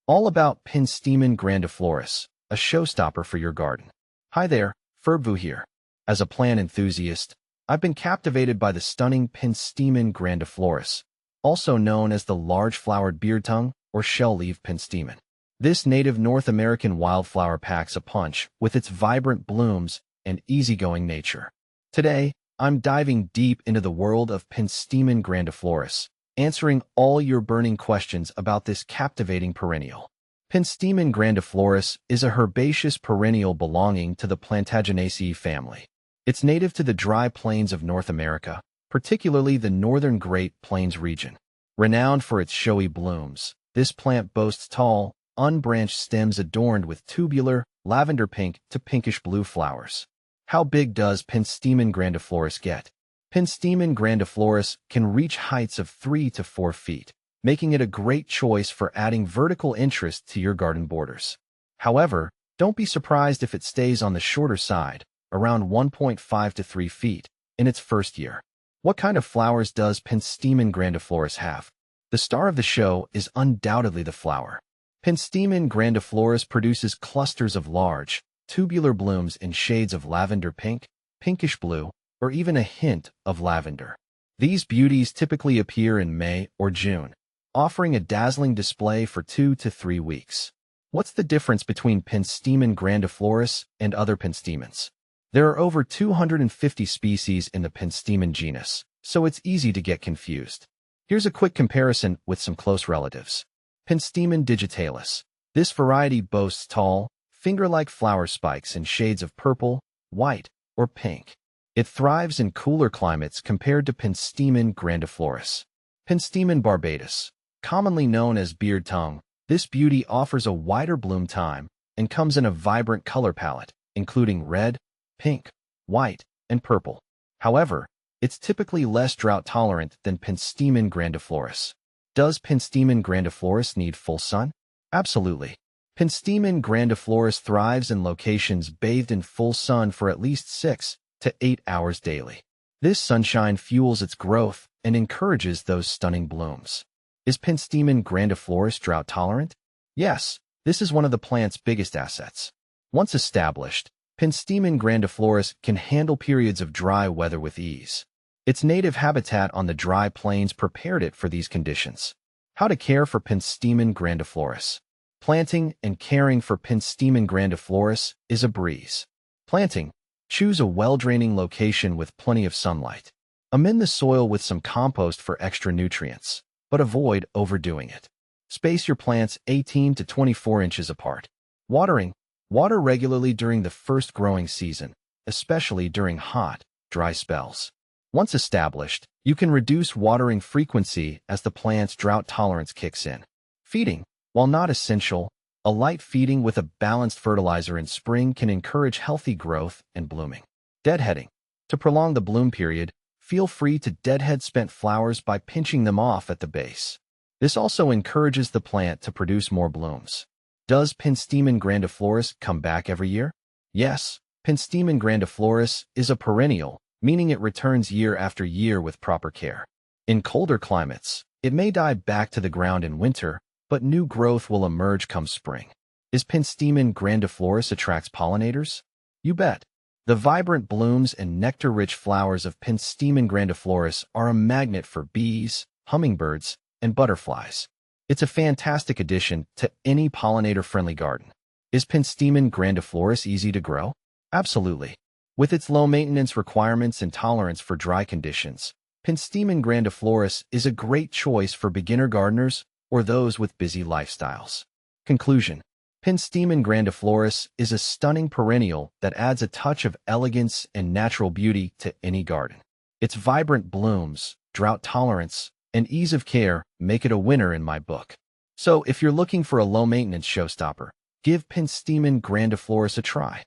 All about Penstemon grandiflorus, a showstopper for your garden. Hi there, Ferbvu here. As a plant enthusiast, I've been captivated by the stunning Penstemon grandiflorus, also known as the large-flowered beardtongue or shell-leaf penstemon. This native North American wildflower packs a punch with its vibrant blooms and easygoing nature. Today, I'm diving deep into the world of Penstemon grandiflorus, answering all your burning questions about this captivating perennial. Penstemon grandiflorus is a herbaceous perennial belonging to the Plantagenaceae family. It's native to the dry plains of North America, particularly the northern Great Plains region. Renowned for its showy blooms, this plant boasts tall, unbranched stems adorned with tubular, lavender pink to pinkish blue flowers. How big does Penstemon grandiflorus get? Penstemon grandiflorus can reach heights of 3 to 4 feet, making it a great choice for adding vertical interest to your garden borders. However, don't be surprised if it stays on the shorter side, around 1.5 to 3 feet, in its first year. What kind of flowers does Penstemon grandiflorus have? The star of the show is undoubtedly the flower. Penstemon grandiflorus produces clusters of large, tubular blooms in shades of lavender pink, pinkish blue, or even a hint of lavender. These beauties typically appear in May or June, offering a dazzling display for 2 to 3 weeks. What's the difference between Penstemon grandiflorus and other penstemons? There are over 250 species in the Penstemon genus, so it's easy to get confused. Here's a quick comparison with some close relatives. Penstemon digitalis. This variety boasts tall, finger-like flower spikes in shades of purple, white, or pink. It thrives in cooler climates compared to Penstemon grandiflorus. Penstemon barbatus. Commonly known as beard tongue, this beauty offers a wider bloom time and comes in a vibrant color palette, including red, pink, white, and purple. However, it's typically less drought-tolerant than Penstemon grandiflorus. Does Penstemon grandiflorus need full sun? Absolutely. Penstemon grandiflorus thrives in locations bathed in full sun for at least 6 to 8 hours daily. This sunshine fuels its growth and encourages those stunning blooms. Is Penstemon grandiflorus drought-tolerant? Yes, this is one of the plant's biggest assets. Once established, Penstemon grandiflorus can handle periods of dry weather with ease. Its native habitat on the dry plains prepared it for these conditions. How to care for Penstemon grandiflorus. Planting and caring for Penstemon grandiflorus is a breeze. Planting. Choose a well-draining location with plenty of sunlight. Amend the soil with some compost for extra nutrients, but avoid overdoing it. Space your plants 18 to 24 inches apart. Watering. Water regularly during the first growing season, especially during hot, dry spells. Once established, you can reduce watering frequency as the plant's drought tolerance kicks in. Feeding. While not essential, a light feeding with a balanced fertilizer in spring can encourage healthy growth and blooming. Deadheading. To prolong the bloom period, feel free to deadhead spent flowers by pinching them off at the base. This also encourages the plant to produce more blooms. Does Penstemon grandiflorus come back every year? Yes, Penstemon grandiflorus is a perennial, meaning it returns year after year with proper care. In colder climates, it may die back to the ground in winter, but new growth will emerge come spring. Is Penstemon grandiflorus attracts pollinators? You bet. The vibrant blooms and nectar-rich flowers of Penstemon grandiflorus are a magnet for bees, hummingbirds, and butterflies. It's a fantastic addition to any pollinator-friendly garden. Is Penstemon grandiflorus easy to grow? Absolutely. With its low maintenance requirements and tolerance for dry conditions, Penstemon grandiflorus is a great choice for beginner gardeners or those with busy lifestyles. Conclusion. Penstemon grandiflorus is a stunning perennial that adds a touch of elegance and natural beauty to any garden. Its vibrant blooms, drought tolerance, and ease of care make it a winner in my book. So if you're looking for a low-maintenance showstopper, give Penstemon grandiflorus a try.